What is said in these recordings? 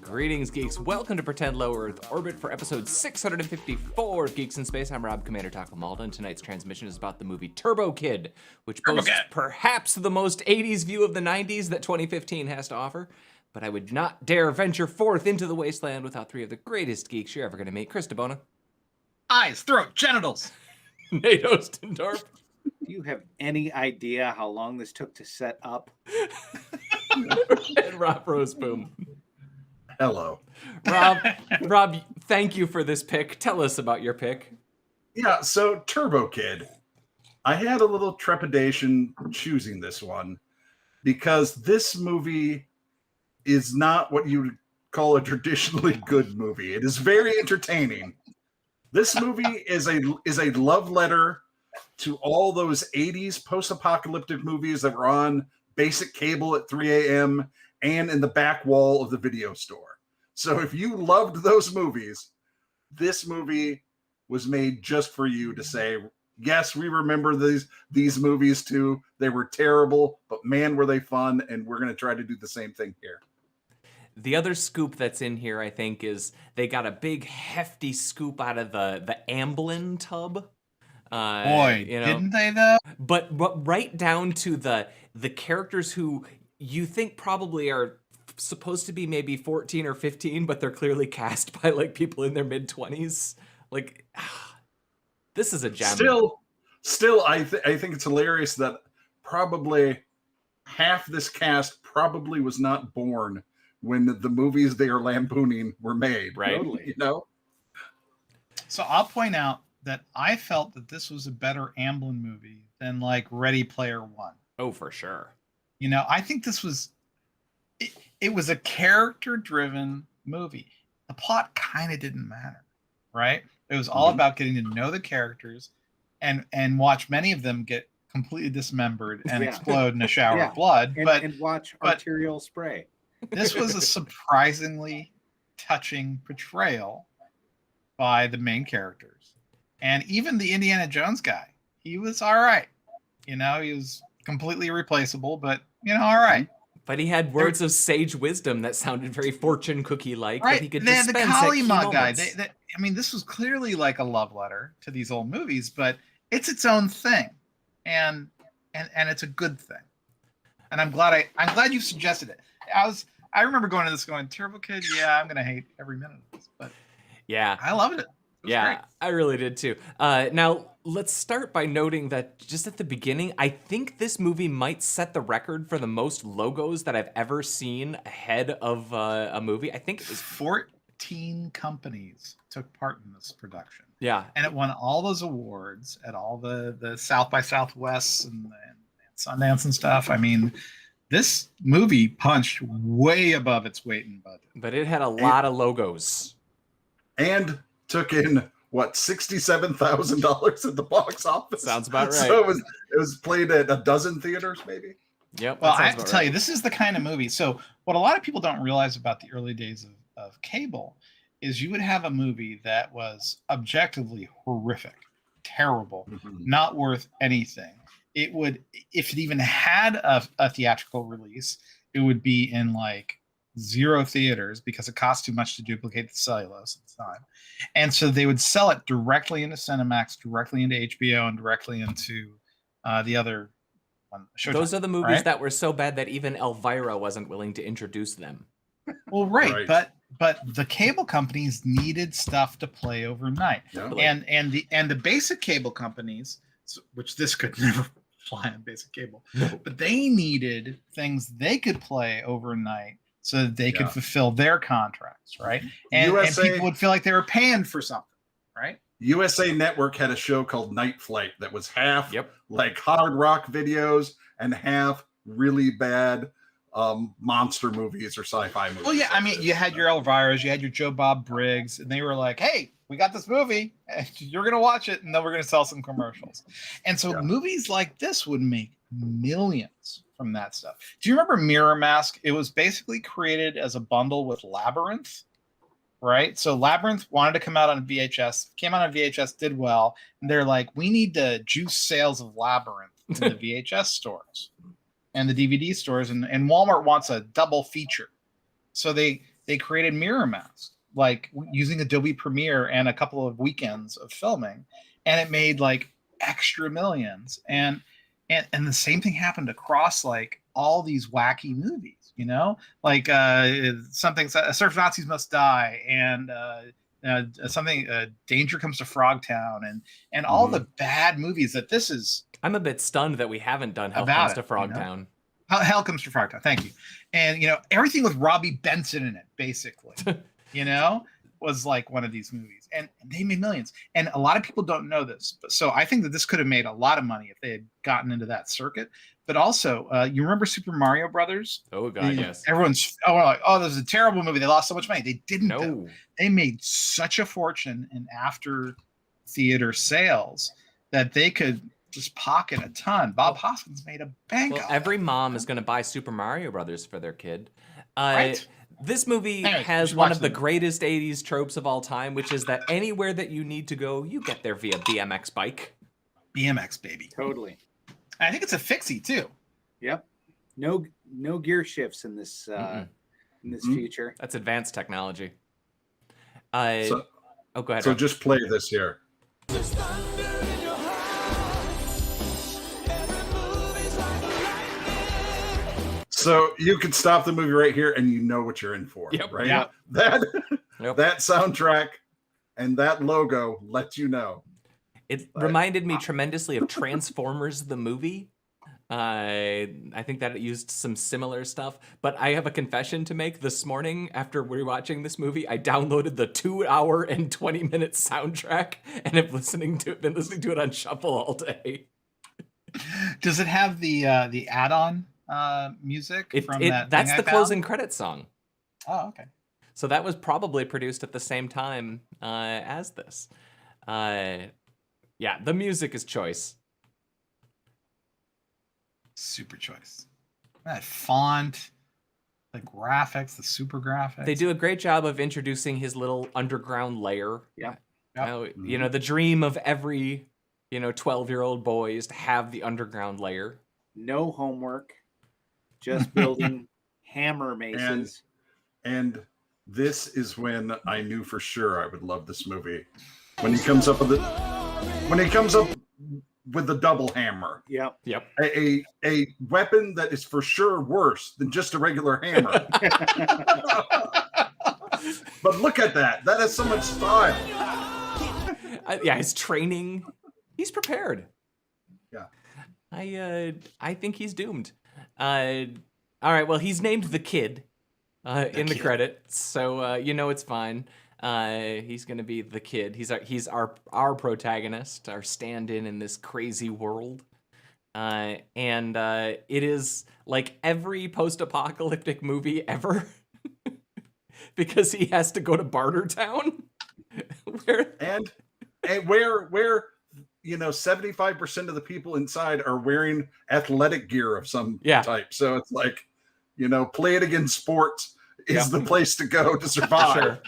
Greetings, geeks. Welcome to Pretend Low Earth Orbit for episode 654 of Geeks in Space. I'm Rob Commander Taco Malda, and tonight's transmission is about the movie Turbo Kid, which boasts perhaps the most 80s view of the 90s that 2015 has to offer. But I would not dare venture forth into the wasteland without three of the greatest geeks you're ever going to meet. Chris DeBona. Eyes, throat, genitals. Nate Ostendorf. Do you have any idea how long this took to set up? And Rob Roseboom. Hello. Rob, thank you for this pick. Tell us about your pick. Yeah, so Turbo Kid. I had a little trepidation choosing this one because this movie is not what you would call a traditionally good movie. It is very entertaining. This movie is a love letter to all those 80s post-apocalyptic movies that were on basic cable at 3 a.m. and in the back wall of the video store. So if you loved those movies, this movie was made just for you to say, yes, we remember these movies too. They were terrible, but man, were they fun, and we're going to try to do the same thing here. The other scoop that's in here, I think, is they got a big, hefty scoop out of the Amblin tub. Boy, didn't they though? But right down to the characters who you think probably are supposed to be maybe 14 or 15, but they're clearly cast by like people in their mid-20s. Like, this is a gem. Still, I think it's hilarious that probably half this cast probably was not born when the movies they are lampooning were made. Right. Totally, you know? So I'll point out that I felt that this was a better Amblin movie than like Ready Player One. Oh, for sure. You know, I think this was, it was a character-driven movie. The plot kind of didn't matter, right? It was all about getting to know the characters and watch many of them get completely dismembered and explode in a shower of blood. And watch arterial spray. This was a surprisingly touching portrayal by the main characters. And even the Indiana Jones guy, he was all right. You know, he was completely irreplaceable, but, you know, all right. But he had words of sage wisdom that sounded very fortune cookie-like. Right. That he could They had the dispense at key Kalima guy. moments. I mean, this was clearly like a love letter to these old movies, but it's its own thing. And it's a good thing. And I'm glad you suggested it. I remember going to this going, Turbo Kid, yeah, I'm gonna hate every minute of this. But yeah, I loved it. Yeah, great. I really did too. Now, let's start by noting that just at the beginning, I think this movie might set the record for the most logos that I've ever seen ahead of a movie. I think it was 14 companies took part in this production. Yeah. And it won all those awards at all the South by Southwest and Sundance and stuff. I mean, this movie punched way above its weight in budget. But it had a lot of logos. And took in what, $67,000 at the box office. Sounds about right. So it was played at a dozen theaters, maybe. Yep. Well, I have to tell you, this is the kind of movie. So what a lot of people don't realize about the early days of cable is you would have a movie that was objectively horrific, terrible, not worth anything. It would, if it even had a theatrical release, it would be in like 0 theaters because it cost too much to duplicate the cellulose at the time. And so they would sell it directly into Cinemax, directly into HBO, and directly into the other one. Showtime, those are the movies right? that were so bad that even Elvira wasn't willing to introduce them. Well, right. But the cable companies needed stuff to play overnight. Yeah. And the basic cable companies, which this could never fly on basic cable, but they needed things they could play overnight so that they could fulfill their contracts, right? And people would feel like they were paying for something, right? USA Network had a show called Night Flight that was half like hard rock videos and half really bad monster movies or sci-fi movies. Well, yeah, I mean, you had your Elviras, you had your Joe Bob Briggs, and they were like, hey, we got this movie, and you're going to watch it, and then we're going to sell some commercials. And so movies like this would make millions from that stuff. Do you remember Mirror Mask? It was basically created as a bundle with Labyrinth, right? So Labyrinth wanted to come out on VHS, came out on VHS, did well, and they're like, we need to juice sales of Labyrinth in the VHS stores. and the DVD stores, and Walmart wants a double feature. So they created Mirror Mask, like using Adobe Premiere and a couple of weekends of filming, and it made like extra millions. And the same thing happened across like all these wacky movies, you know, like something Surf Nazis Must Die, and something Danger Comes to Frogtown, and all the bad movies that this is. I'm a bit stunned that we haven't done Hell Comes to Frogtown. You know? Hell Comes to Frogtown. Thank you. And, you know, everything with Robbie Benson in it, basically, you know, was like one of these movies. And they made millions. And a lot of people don't know this. But so I think that this could have made a lot of money if they had gotten into that circuit. But also, you remember Super Mario Brothers? Oh, God, yes. Everyone's like, oh, this is a terrible movie. They lost so much money. They didn't. No. They made such a fortune in after theater sales that they could just pocket a ton. Bob Hoskins made a bank. Well, every mom is going to buy Super Mario Brothers for their kid. Right? This movie has one of the greatest 80s tropes of all time, which is that anywhere that you need to go, you get there via BMX bike. BMX, baby. Totally. I think it's a fixie, too. Yep. No gear shifts in this future. That's advanced technology. Go ahead. So Rob. just play this here. So you could stop the movie right here, and you know what you're in for, right? Yeah. That soundtrack and that logo let you know. It reminded me tremendously of Transformers the movie. I think that it used some similar stuff, but I have a confession to make. This morning, after rewatching this movie, I downloaded the 2-hour and 20-minute soundtrack and have been listening to it on shuffle all day. Does it have the add-on music from that? That's the closing credits song. Oh, okay. So that was probably produced at the same time as this. Yeah, the music is choice. Super choice. That font, the graphics, the super graphics. They do a great job of introducing his little underground lair. Yeah. You know, the dream of every 12-year-old boy is to have the underground lair. No homework, just building hammer maces. And this is when I knew for sure I would love this movie. When he comes up with the double hammer. Yep. A weapon that is for sure worse than just a regular hammer. But look at that. That has so much style. His training. He's prepared. Yeah. I think he's doomed. All right, well, he's named the kid in the credits, so it's fine. He's gonna be the kid. He's our protagonist, our stand-in in this crazy world. And it is like every post-apocalyptic movie ever, because he has to go to Bartertown, where 75% of the people inside are wearing athletic gear of some type. So it's like, play it against sports is the place to go to survive. Sure.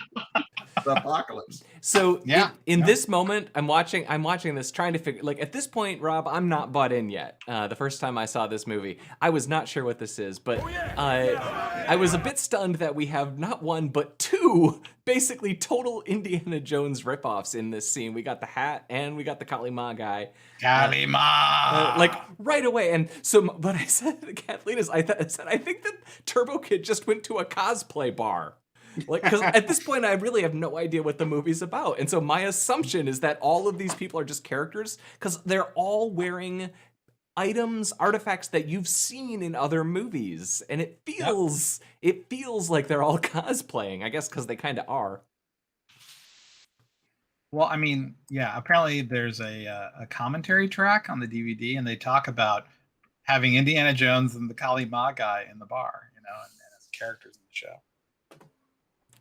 The apocalypse. So in this moment, I'm watching this, trying to figure, like, at this point, Rob, I'm not bought in yet. The first time I saw this movie, I was not sure what this is, but I was a bit stunned that we have not one, but two basically total Indiana Jones ripoffs in this scene. We got the hat and we got the Kali Ma guy. Kali Ma! Like, right away. And so, but I said to Kathleen, I think that Turbo Kid just went to a cosplay bar. Like, because at this point, I really have no idea what the movie's about. And so my assumption is that all of these people are just characters, because they're all wearing artifacts that you've seen in other movies. And it feels like they're all cosplaying, I guess, because they kind of are. Well, I mean, apparently there's a commentary track on the DVD, and they talk about having Indiana Jones and the Kali Ma guy in the bar, and as characters in the show.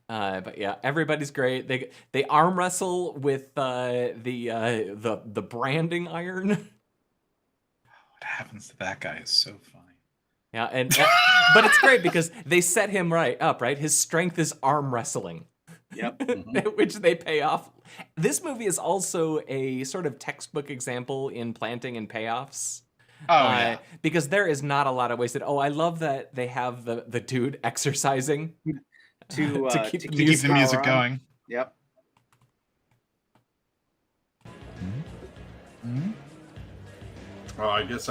But yeah, everybody's great. They arm wrestle with the branding iron. What happens to that guy is so funny. Yeah, but it's great because they set him up. His strength is arm wrestling. Yep. Which they pay off. This movie is also a sort of textbook example in planting and payoffs. yeah. Because there is not a lot of wasted. Oh, I love that they have the dude exercising To To keep the music on. going. Yep. Oh, I guess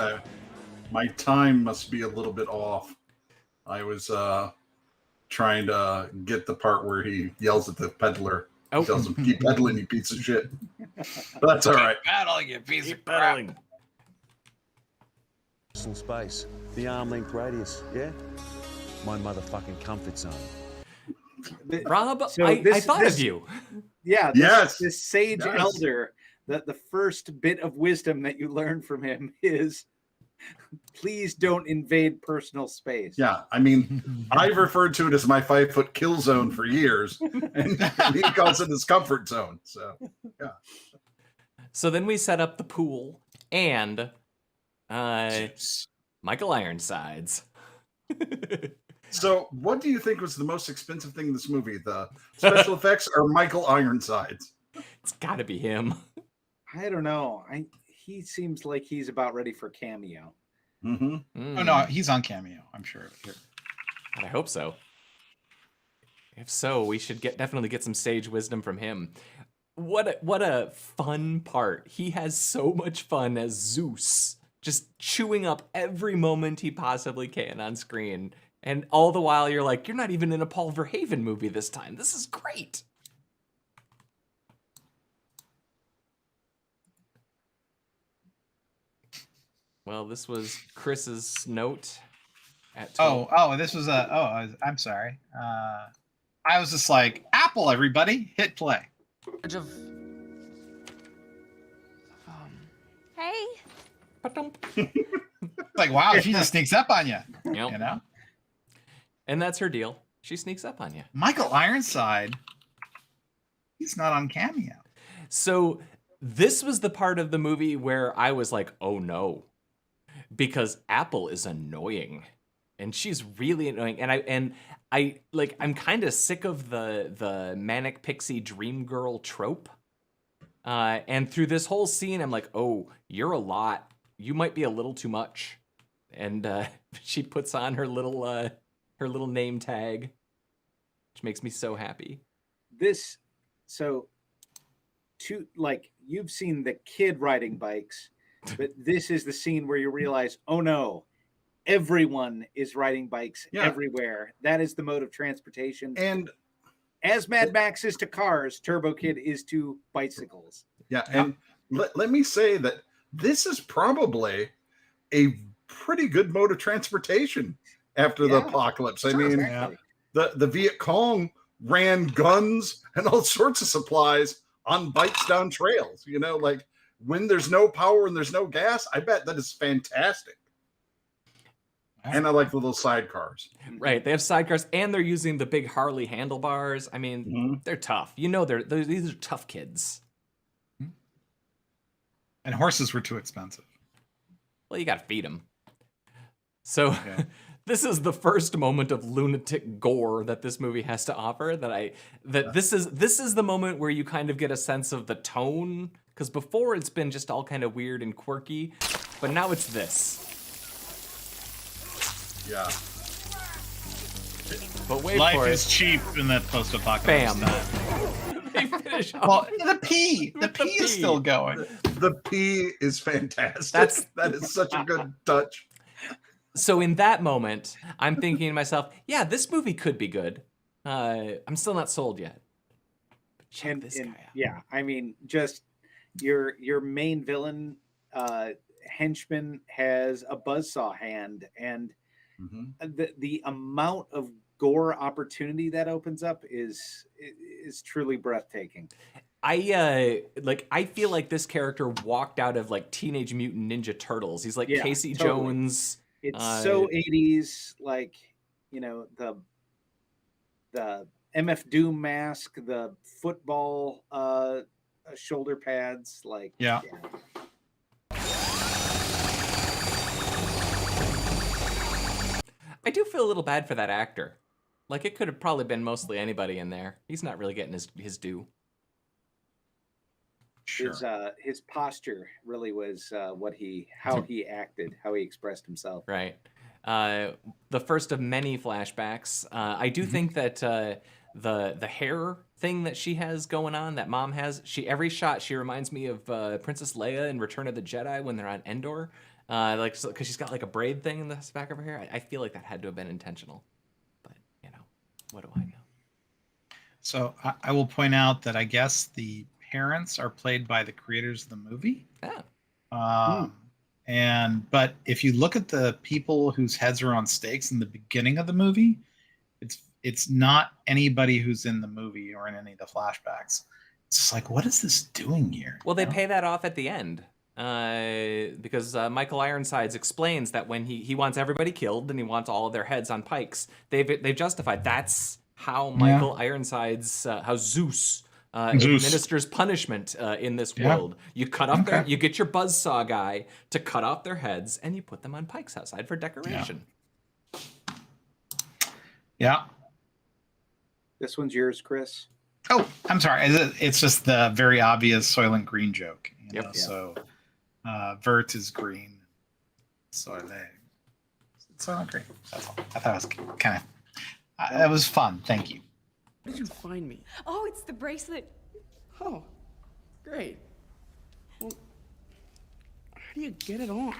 my time must be a little bit off. I was trying to get the part where he yells at the peddler. Oh. He tells him, "Keep peddling, you piece of shit." But that's all right. Battle, you piece Keep of crap. pedaling. Personal space, the arm length radius, yeah? My motherfucking comfort zone. Rob, So I this- thought this- of you. Yeah. Yes. This sage Yes. elder, that the first bit of wisdom that you learn from him is, please don't invade personal space. Yeah, I mean, I've referred to it as my 5-foot kill zone for years, and he calls it his comfort zone. So, yeah. So then we set up the pool and Michael Ironsides. So, what do you think was the most expensive thing in this movie? The special effects or Michael Ironsides? It's got to be him. I don't know. He seems like he's about ready for cameo. Mm-hmm. Oh no, he's on Cameo. I'm sure. I hope so. If so, we should definitely get some sage wisdom from him. What a fun part. He has so much fun as Zeus, just chewing up every moment he possibly can on screen. And all the while you're like, you're not even in a Paul Verhoeven movie this time. This is great. Well, this was Chris's note at 12. This was I'm sorry. I was just like, Apple, everybody, hit play. Hey. Like, wow, she just sneaks up on you. Yep. You know, And that's her deal. She sneaks up on you. Michael Ironside, he's not on Cameo. So this was the part of the movie where I was like, oh no. Because Apple is annoying. And she's really annoying. And I'm kind of sick of the manic pixie dream girl trope. And through this whole scene, I'm like, oh, you're a lot. You might be a little too much. And she puts on her little name tag, which makes me so happy. You've seen the kid riding bikes, but this is the scene where you realize, oh no, everyone is riding bikes everywhere. That is the mode of transportation. And as Mad Max is to cars, Turbo Kid is to bicycles. yeah, and let me say that this is probably a pretty good mode of transportation after the apocalypse. I mean, Exactly. the Viet Cong ran guns and all sorts of supplies on bikes down trails. You know, like when there's no power and there's no gas, I bet that is fantastic. And I like the little sidecars. Right, they have sidecars, and they're using the big Harley handlebars. I mean, they're tough. You know, these are tough kids. And horses were too expensive. Well, you gotta feed them. So, this is the first moment of lunatic gore that this movie has to offer. This is the moment where you kind of get a sense of the tone, because before it's been just all kind of weird and quirky, but now it's this. Yeah. But wait Life for is it. cheap in that post-apocalypse Bam. time. They finish off. Well, the P With the is P. still going. The P is fantastic. That is such a good touch. So in that moment, I'm thinking to myself, yeah, this movie could be good. I'm still not sold yet. But check this guy out. Yeah, I mean, just your main villain henchman has a buzzsaw hand, and the amount of gore opportunity that opens up is truly breathtaking. I feel like this character walked out of like Teenage Mutant Ninja Turtles. He's like Casey totally. Jones. It's so 80s, like, you know, the MF Doom mask, the football shoulder pads, like Yeah. I do feel a little bad for that actor. Like, it could have probably been mostly anybody in there. He's not really getting his due. Sure. His posture really was how he acted, how he expressed himself. Right. The first of many flashbacks. I do think that the hair thing that she has going on, that mom has, every shot she reminds me of Princess Leia in Return of the Jedi when they're on Endor, because she's got like a braid thing in the back of her hair. I feel like that had to have been intentional, but what do I know? So I will point out that I guess the parents are played by the creators of the movie. Yeah. But if you look at the people whose heads are on stakes in the beginning of the movie, it's not anybody who's in the movie or in any of the flashbacks. It's just like, what is this doing here? Well, they pay that off at the end. Because Michael Ironsides explains that when he wants everybody killed and he wants all of their heads on pikes, they've justified that's how Michael Ironsides, how Zeus administers punishment in this world. You cut off you get your buzzsaw guy to cut off their heads, and you put them on pikes outside for decoration. Yeah. This one's yours, Chris. Oh, I'm sorry. It's just the very obvious Soylent Green joke. Yep. Know? So, Vert is green. Soylent. Soylent Green. That's all. I thought it was kind of. That was fun. Thank you. Where did you find me? Oh, it's the bracelet. Oh, great. Well, how do you get it off?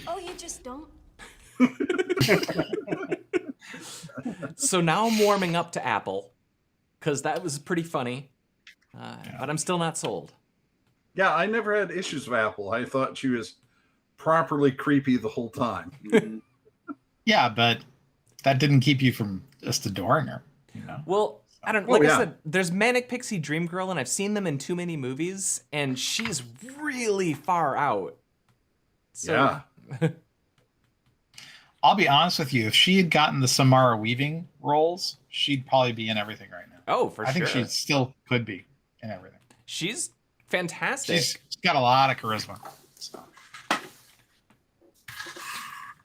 Oh, you just don't? So now I'm warming up to Apple, because that was pretty funny, but I'm still not sold. Yeah, I never had issues with Apple. I thought she was properly creepy the whole time. Yeah, but that didn't keep you from just adoring her. Well, I don't I said, there's Manic Pixie Dream Girl, and I've seen them in too many movies, and she's really far out. So, yeah. I'll be honest with you. If she had gotten the Samara Weaving roles, she'd probably be in everything right now. Oh, for sure. I think she still could be in everything. She's fantastic. She's got a lot of charisma. So.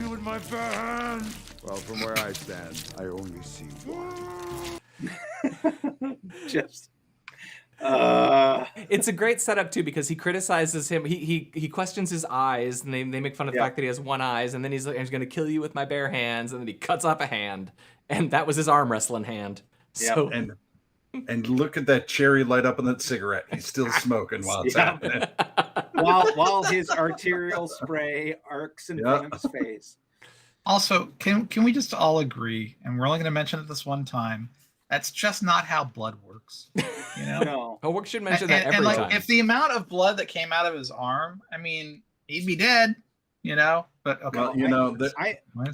With my fan. Well, from where I stand, I only see one. Just. It's a great setup too, because he criticizes him. He questions his eyes, and they make fun of the fact that he has one eye, and then he's like, "I'm going to kill you with my bare hands," and then he cuts off a hand, and that was his arm wrestling hand. So and look at that cherry light up on that cigarette. He's still smoking while it's happening. while his arterial spray arcs in front of his face. Also, can we just all agree, and we're only going to mention it this one time, that's just not how blood works. No. Oh, we should mention that every time. If the amount of blood that came out of his arm, I mean, he'd be dead. But okay. Well,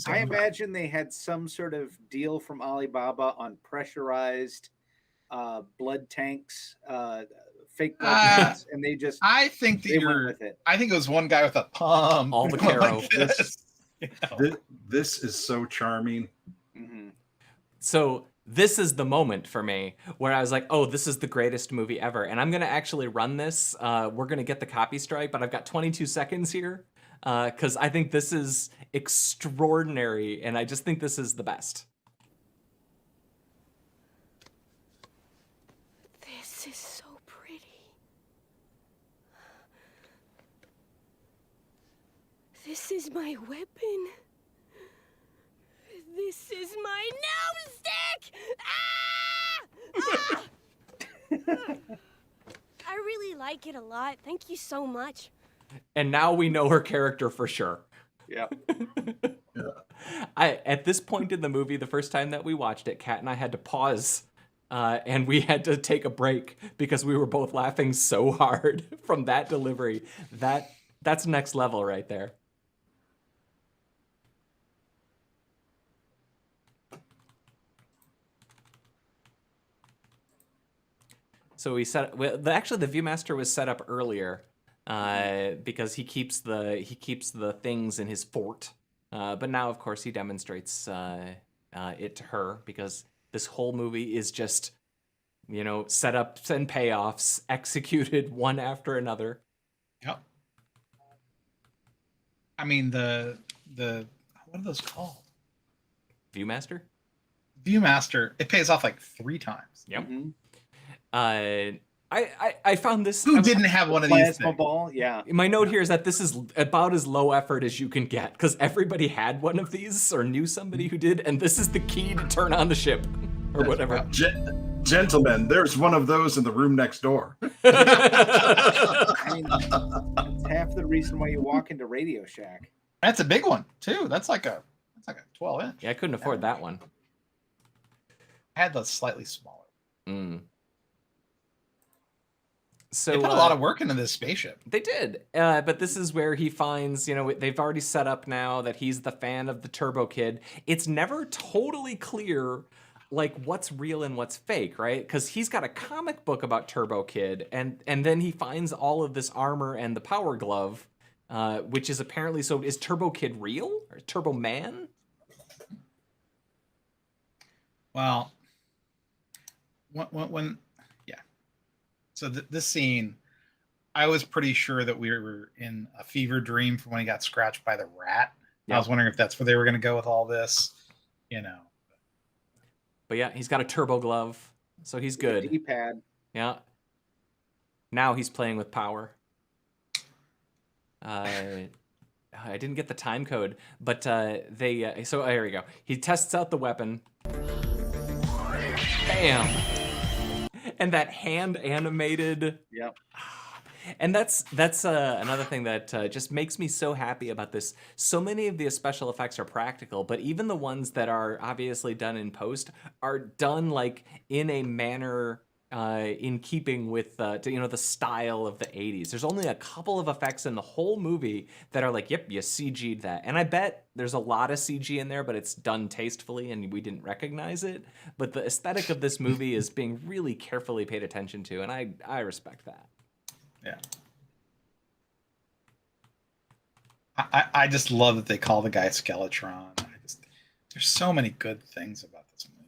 I imagine they had some sort of deal from Alibaba on pressurized blood tanks, fake blood tanks, and they just. I think that went with it. I think it was one guy with a pump. All the Caro. This is so charming. Mm-hmm. So this is the moment for me where I was like, oh, this is the greatest movie ever. And I'm going to actually run this. We're going to get the copy strike, but I've got 22 seconds here because I think this is extraordinary. And I just think this is the best. This is so pretty. This is my weapon. This is my gnome stick! I really like it a lot. Thank you so much. And now we know her character for sure. Yeah. At this point in the movie, the first time that we watched it, Kat and I had to pause and we had to take a break because we were both laughing so hard from that delivery. That's next level right there. So we actually the ViewMaster was set up earlier because he keeps the things in his fort, but now of course he demonstrates it to her because this whole movie is just setups and payoffs executed one after another. Yep. I mean the what are those called? ViewMaster. ViewMaster. It pays off like 3 times. Yep. Mm-hmm. I I found this. Who didn't have one of these Plasma things? ball, yeah. My note here is that this is about as low effort as you can get because everybody had one of these or knew somebody who did, and this is the key to turn on the ship or whatever. Gentlemen, there's one of those in the room next door. I mean, it's half the reason why you walk into Radio Shack. That's a big one too. That's like a 12-inch. Yeah, I couldn't afford that one. I had the slightly smaller. So They put a lot of work into this spaceship. They did, but this is where he finds, they've already set up now that he's the fan of the Turbo Kid. It's never totally clear, like, what's real and what's fake, right? Because he's got a comic book about Turbo Kid, and then he finds all of this armor and the power glove, which is apparently, so is Turbo Kid real? Or Turbo Man? Well, when so this scene, I was pretty sure that we were in a fever dream from when he got scratched by the rat. Yep. I was wondering if that's where they were going to go with all this, But yeah, he's got a turbo glove, so he's good. D-pad. Yeah. Now he's playing with power. I didn't get the time code, but so here we go. He tests out the weapon. Bam! And that hand animated. Yep. And that's another thing that just makes me so happy about this. So many of the special effects are practical, but even the ones that are obviously done in post are done like in a manner in keeping with the style of the 80s. There's only a couple of effects in the whole movie that are like, yep, you CG'd that. And I bet there's a lot of CG in there, but it's done tastefully and we didn't recognize it. But the aesthetic of this movie is being really carefully paid attention to, and I respect that. Yeah. I just love that they call the guy Skeletron. There's so many good things about this movie.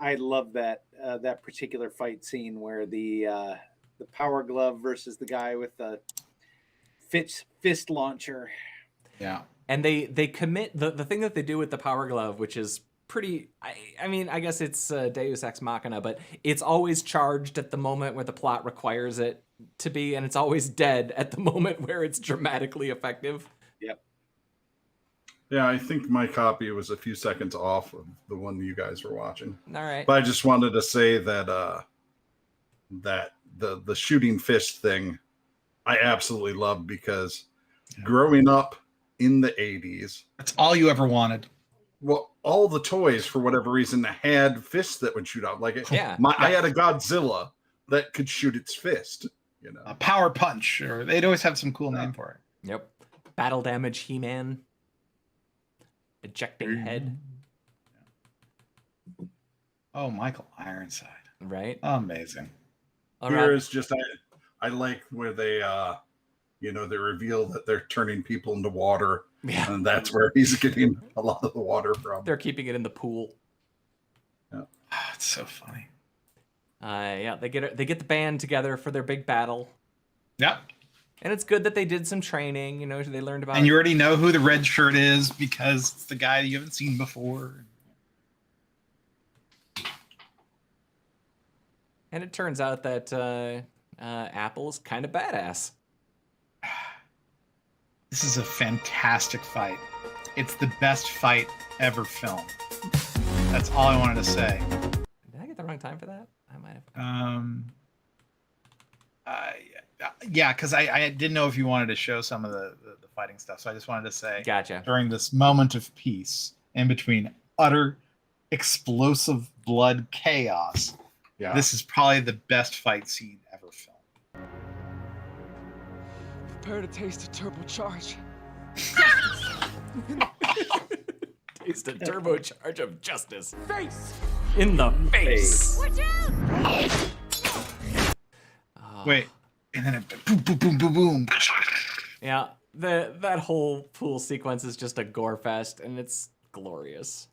I love that that particular fight scene where the power glove versus the guy with the fist launcher. Yeah. And they commit the thing that they do with the power glove, which is pretty, I guess it's Deus Ex Machina, but it's always charged at the moment where the plot requires it to be, and it's always dead at the moment where it's dramatically effective. Yep. Yeah, I think my copy was a few seconds off of the one you guys were watching. All right. But I just wanted to say that that the shooting fist thing I absolutely love, because growing up in the 80s, that's all you ever wanted. Well, all the toys, for whatever reason, had fists that would shoot out. Like, I had a Godzilla that could shoot its fist. A power punch, or they'd always have some cool name for it. Yep. Battle damage He-Man. Ejecting head. Oh, Michael Ironside. Right. Amazing. Here is just I like where they they reveal that they're turning people into water. Yeah. And that's where he's getting a lot of the water from. They're keeping it in the pool. Yeah. It's so funny. They get the band together for their big battle. Yep. And it's good that they did some training, they learned about. And you already know who the red shirt is because it's the guy you haven't seen before. And it turns out that Apple's kind of badass. This is a fantastic fight. It's the best fight ever filmed. That's all I wanted to say. Did I get the wrong time for that? I might have. Yeah, because I didn't know if you wanted to show some of the fighting stuff. So I just wanted to say, gotcha. During this moment of peace, in between utter explosive blood chaos, this is probably the best fight scene ever filmed. Prepare to taste a turbocharge. Taste a turbocharge of justice. Face! In the face! Watch out! Wait. And then it boom, boom, boom, boom, boom. Yeah, that whole pool sequence is just a gore fest, and it's glorious.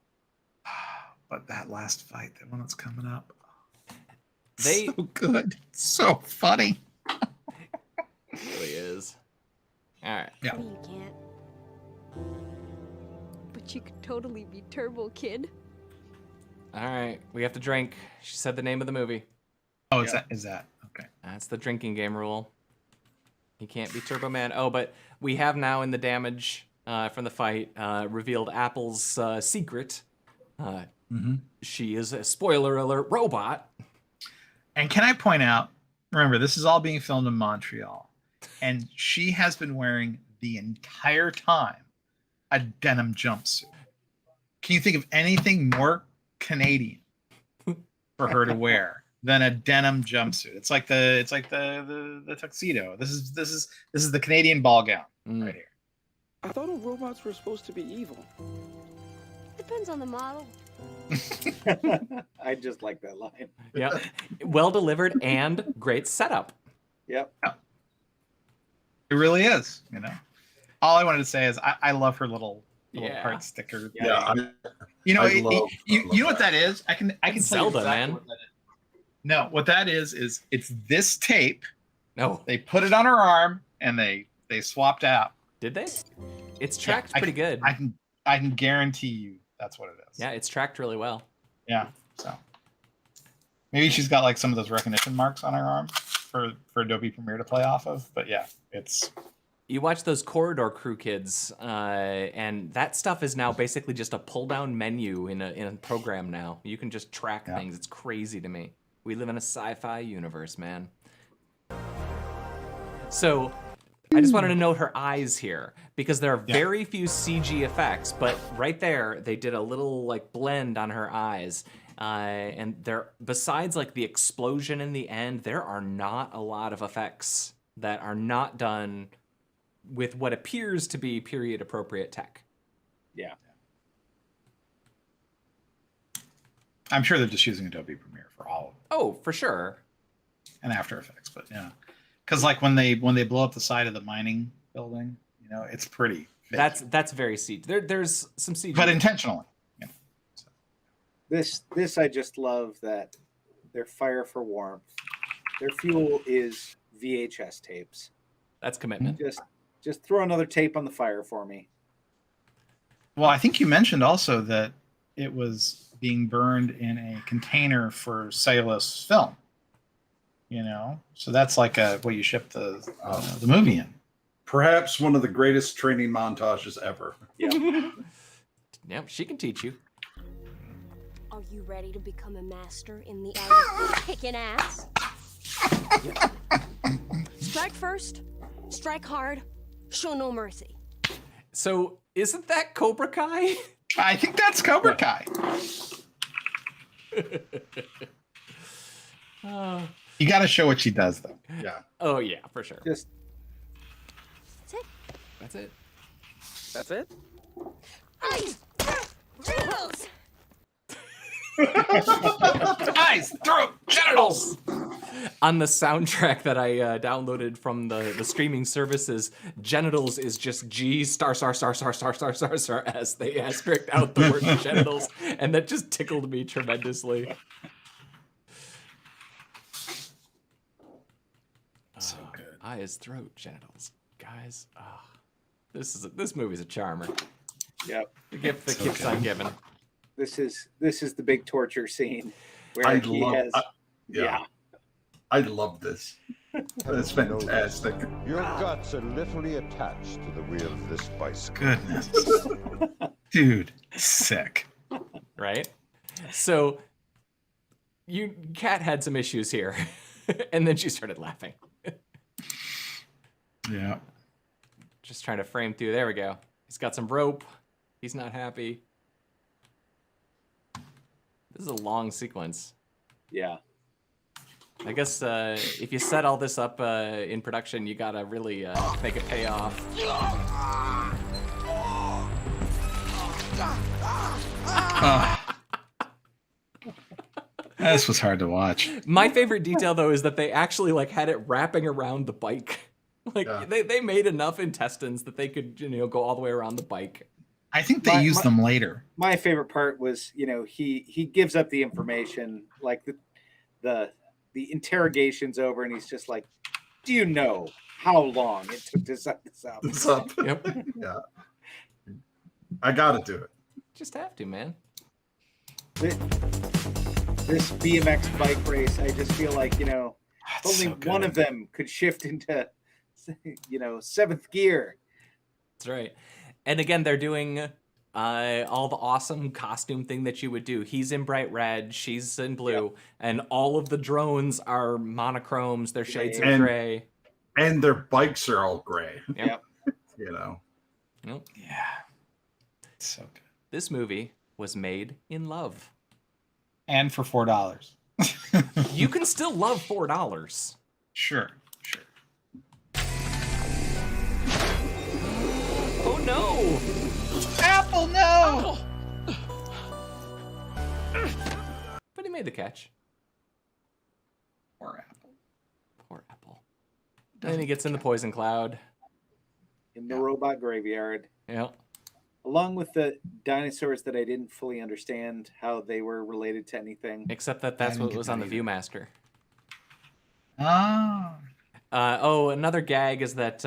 But that last fight, the one that's coming up, so good, so funny. It really is. All right. Yeah. You can't. But but you could totally be Turbo Kid. All right, we have to drink. She said the name of the movie. Oh, is that okay? That's the drinking game rule. He can't be Turbo Man. Oh, but we have now in the damage from the fight revealed Apple's secret. She is a spoiler alert robot. And can I point out? Remember, this is all being filmed in Montreal, and she has been wearing the entire time a denim jumpsuit. Can you think of anything more Canadian for her to wear than a denim jumpsuit? It's like the tuxedo. This is the Canadian ball gown right here. I thought all robots were supposed to be evil. Depends on the model. I just like that line. Yeah, well delivered and great setup. Yep. It really is. You know, all I wanted to say is I love her little heart sticker. Yeah. You know, I love what that is? I can tell Zelda, you exactly man. what that is. No, what that is it's this tape. No, They put it on her arm and they swapped out. did they? It's tracked pretty good. I can guarantee you that's what it is. Yeah, it's tracked really well. Yeah. So maybe she's got like some of those recognition marks on her arm for Adobe Premiere to play off of. But yeah, it's. You watch those Corridor Crew kids, and that stuff is now basically just a pull-down menu in a program now. You can just track things. It's crazy to me. We live in a sci-fi universe, man. So, I just wanted to note her eyes here, because there are very few CG effects, but right there, they did a little like blend on her eyes. And there, besides like the explosion in the end, there are not a lot of effects that are not done with what appears to be period appropriate tech. Yeah. I'm sure they're just using Adobe Premiere for all of it. Oh, for sure. And After Effects, but yeah. Because like when they blow up the side of the mining building, you know, it's pretty. That's very CG. There's some CG, but intentionally. You know, so. This I just love that their fire for warmth. Their fuel is VHS tapes. That's commitment. Just throw another tape on the fire for me. Well, I think you mentioned also that it was being burned in a container for cellulose film. You know, so that's like what you ship the movie in. Perhaps one of the greatest training montages ever. Yeah. Yep, she can teach you. Are you ready to become a master in the art of kicking ass? Strike first, strike hard, show no mercy. So, isn't that Cobra Kai? I think that's Cobra Kai. You got to show what she does, though. Yeah. Oh yeah, for sure. Just That's it. That's it? Ice! Genitals! Eyes, throat, genitals. On the soundtrack that I downloaded from the streaming services, genitals is just G star S. They asterisked out the word genitals, and that just tickled me tremendously. So good. Eyes, throat, genitals, guys. This movie's a charmer. yep. The gift that keeps on giving. This is the big torture scene where I love this. That's fantastic. Your guts are literally attached to the wheel of this bicycle. Goodness. Dude, sick. Right? So, Kat had some issues here, and then she started laughing. Yeah. Just trying to frame through. There we go. He's got some rope. He's not happy. This is a long sequence. Yeah. I guess if you set all this up in production, you gotta really make it pay off. This was hard to watch. My favorite detail, though, is that they actually like had it wrapping around the bike. Like they made enough intestines that they could go all the way around the bike. I think they use them later. My favorite part was, he gives up the information, like the interrogation's over, and he's just like, "Do you know how long it took to set this up?" Yep. Yeah. I gotta do it. Just have to, man. This BMX bike race, I just feel like, only one of them could shift into, seventh gear. That's right. And again, they're doing all the awesome costume thing that you would do. He's in bright red, she's in blue, and all of the drones are monochromes. They're shades of gray. And their bikes are all gray. Yep. Yep. Yeah. So good. This movie was made in love. And for $4. You can still love $4. Sure. Oh no! Apple, no! But he made the catch. Poor Apple. Poor Apple. And then he gets in the poison cloud. In the robot graveyard. Yeah. Along with the dinosaurs that I didn't fully understand how they were related to anything. Except that's what was on the Viewmaster. Oh. Another gag is that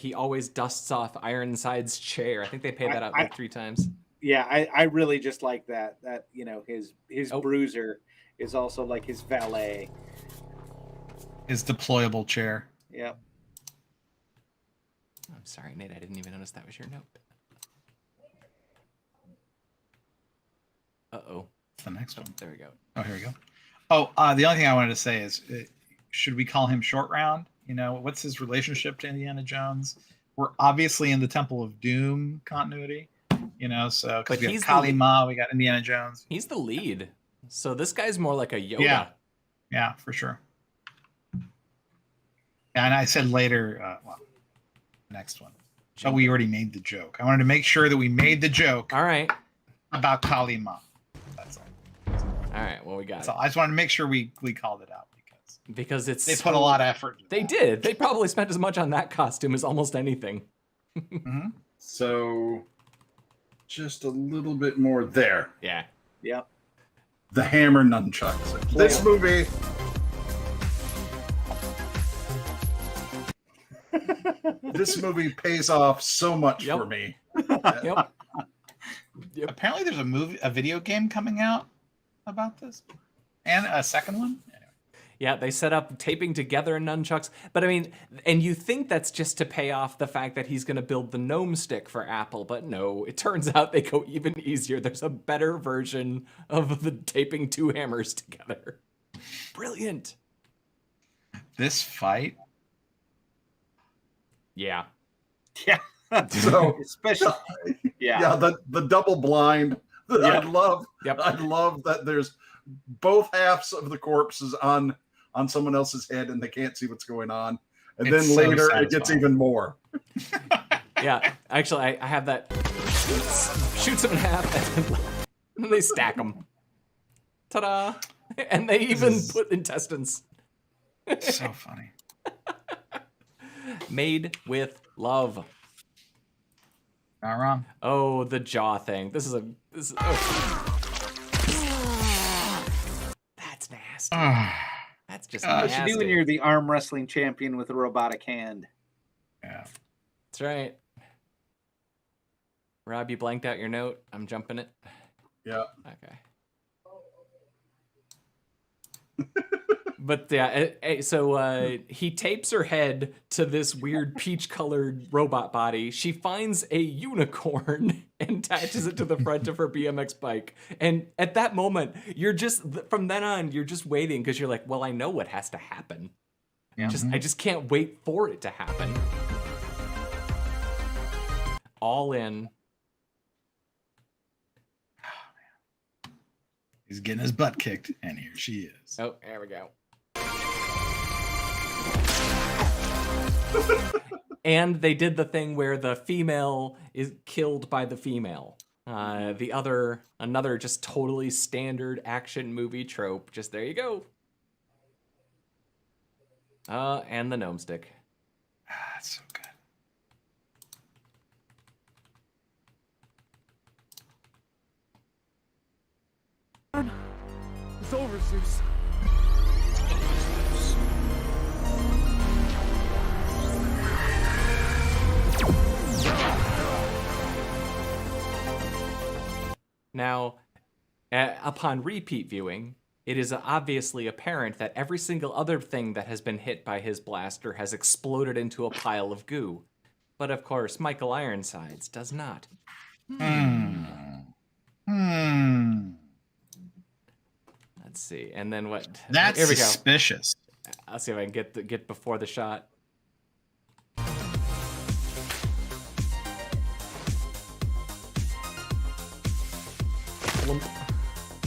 he always dusts off Ironside's chair. I think they paid that out like 3 times. Yeah, I really just like that. That, his bruiser is also like his valet. His deployable chair. Yep. I'm sorry, Nate. I didn't even notice that was your note. Uh-oh. The next one. There we go. Oh, here we go. Oh, the only thing I wanted to say is, should we call him Short Round? What's his relationship to Indiana Jones? We're obviously in the Temple of Doom continuity, so because we have Kali Ma, we got Indiana Jones. He's the lead. So this guy's more like a Yoda. Yeah, for sure. And I said later, next one. But we already made the joke. I wanted to make sure that we made the joke. All right. About Kali Ma. That's all. All right. Well, we got it. I just wanted to make sure we called it out because it's they put a lot of effort. They did. They probably spent as much on that costume as almost anything. Mm-hmm. So, just a little bit more there. Yeah. Yep. The hammer nunchucks. This movie. This movie pays off so much for me. Yep. Apparently, there's a video game coming out about this, and a second one. Anyway. Yeah, they set up taping together nunchucks, but I mean, and you think that's just to pay off the fact that he's going to build the gnome stick for Apple, but no, it turns out they go even easier. There's a better version of the taping 2 hammers together. Brilliant. This fight. Yeah. Yeah. So especially the double blind. I love that there's both halves of the corpses on someone else's head and they can't see what's going on. And then later it gets even more. Yeah, actually I have that. Shoots them in half and then they stack them. Ta-da! And they even put intestines. So funny. Made with love. Not wrong. Oh, the jaw thing. That's nasty. That's just nasty. What you do when you're the arm wrestling champion with a robotic hand. Yeah. That's right. Rob, you blanked out your note. I'm jumping it. Yeah. Okay. But yeah, so he tapes her head to this weird peach-colored robot body. She finds a unicorn and attaches it to the front of her BMX bike. And at that moment, from then on, you're just waiting because you're like, well, I know what has to happen. Yeah. I just can't wait for it to happen. All in. Oh, man. He's getting his butt kicked, and here she is. Oh, there we go. And they did the thing where the female is killed by the female. Another just totally standard action movie trope. Just there you go. And the gnome stick. That's so good. It's over, Zeus. Now, upon repeat viewing, it is obviously apparent that every single other thing that has been hit by his blaster has exploded into a pile of goo. But of course, Michael Ironsides does not. Let's see. And then what? That's Here we go. suspicious. I'll see if I can get before the shot.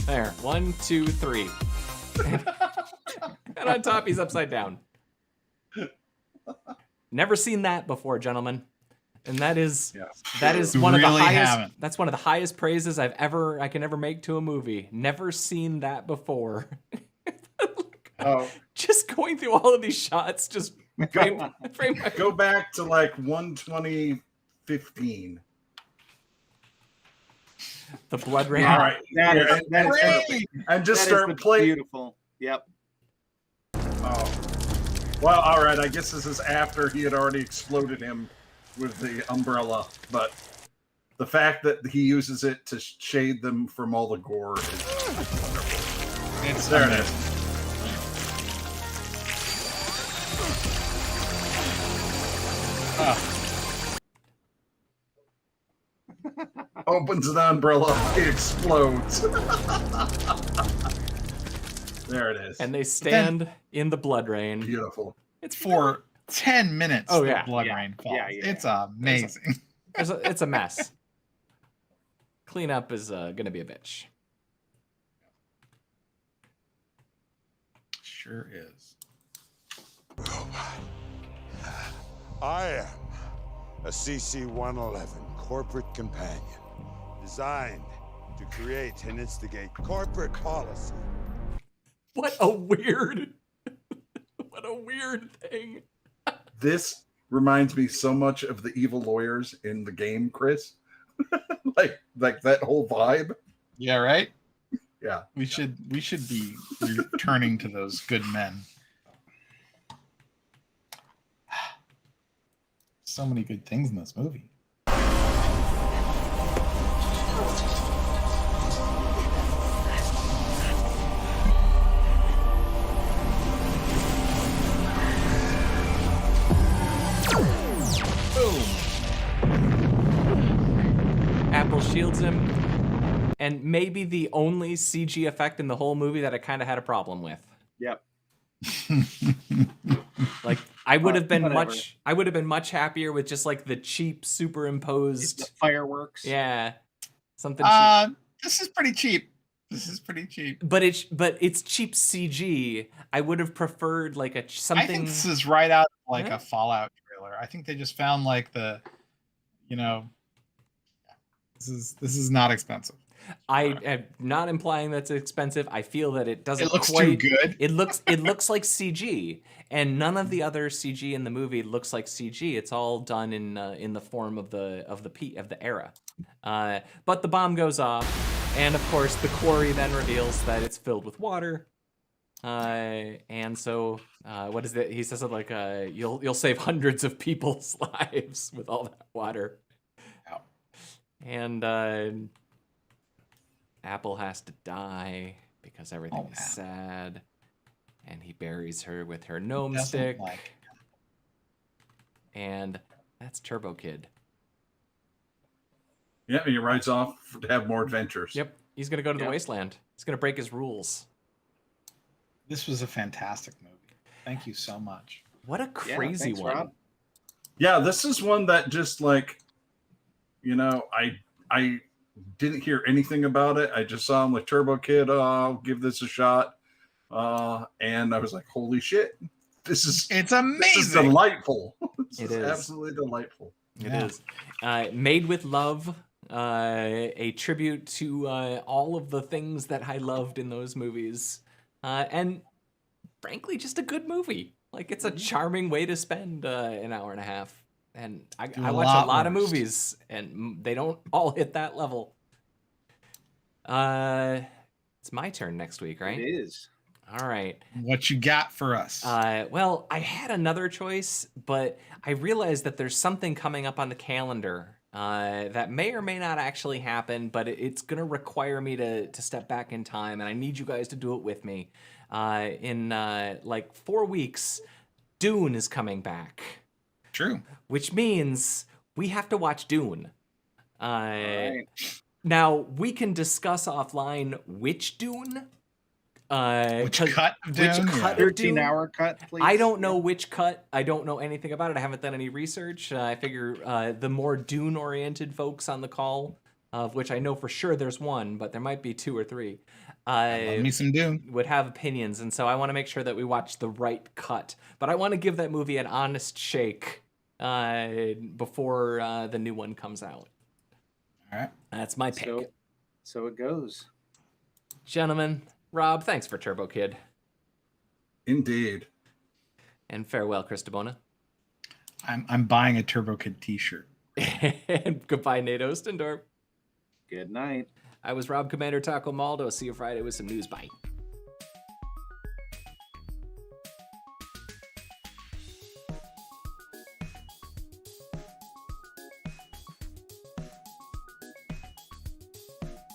There. 1, 2, 3. And on top, he's upside down. Never seen that before, gentlemen. And that is one of the highest. Haven't. That's one of the highest praises I can ever make to a movie. Never seen that before. Oh, just going through all of these shots, just frame. Go back to like 1/20/15. The blood rain. All right, and just start playing. Beautiful. Yep. Oh, well, all right. I guess this is after he had already exploded him with the umbrella, but the fact that he uses it to shade them from all the gore is wonderful. There it is. Opens the umbrella, it explodes. There it is. And they stand in the blood rain. Beautiful. It's for 10 minutes. Oh, yeah. The blood rain falls. Yeah. It's amazing. It's a mess. Cleanup is gonna be a bitch. Sure is. I am a CC-111 corporate companion designed to create and instigate corporate policy. What a weird thing. This reminds me so much of the evil lawyers in the game, Chris. like that whole vibe. Yeah, right? Yeah. We should be returning to those good men. So many good things in this movie. Apple shields him, and maybe the only CG effect in the whole movie that I kind of had a problem with. Yep. Like I would have been whatever. much happier with just like the cheap superimposed The fireworks. Yeah, something cheap. This is pretty cheap. But it's cheap CG. I would have preferred like something. I think this is right out of like a Fallout trailer. I think they just found like the, this is not expensive. I am not implying that's expensive. I feel that it doesn't. It looks quite, too good. It looks like CG, and none of the other CG in the movie looks like CG. It's all done in the form of the era. But the bomb goes off, and of course the quarry then reveals that it's filled with water. And so what is it? He says something like, "You'll save hundreds of people's lives with all that water." Wow. And Apple has to die because everything is sad, and he buries her with her gnome stick. And that's Turbo Kid. Yeah, he rides off to have more adventures. Yep, he's gonna go to the wasteland. He's gonna break his rules. This was a fantastic movie. Thank you so much. What a crazy one. Rob. Yeah, this is one that just like, I didn't hear anything about it. I just saw him like Turbo Kid. Oh, I'll give this a shot. And I was like, holy shit. It's amazing. This is delightful. It is absolutely delightful. It is. Made with love. A tribute to all of the things that I loved in those movies. And frankly, just a good movie. Like, it's a charming way to spend an hour and a half. And I watch a lot of movies, and they don't all hit that level. It's my turn next week, right? It is. All right. What you got for us? Well, I had another choice, but I realized that there's something coming up on the calendar that may or may not actually happen, but it's going to require me to step back in time, and I need you guys to do it with me. In like 4 weeks, Dune is coming back. True. Which means we have to watch Dune. Right. Now, we can discuss offline which Dune. Which cut of Dune? Which cut Yeah. of Dune? 13-hour cut, please. I don't know which cut. I don't know anything about it. I haven't done any research. I figure the more Dune-oriented folks on the call, of which I know for sure there's one, but there might be 2 or 3, Love me some Dune. would have opinions. And so I want to make sure that we watch the right cut. But I want to give that movie an honest shake before the new one comes out. All right. That's my pick. So it goes. Gentlemen, Rob, thanks for Turbo Kid. Indeed. And farewell, Christabona. I'm buying a Turbo Kid t-shirt. And goodbye, Nate Ostendorf. Good night. I was Rob Commander Taco Maldo. See you Friday with some news. Bye.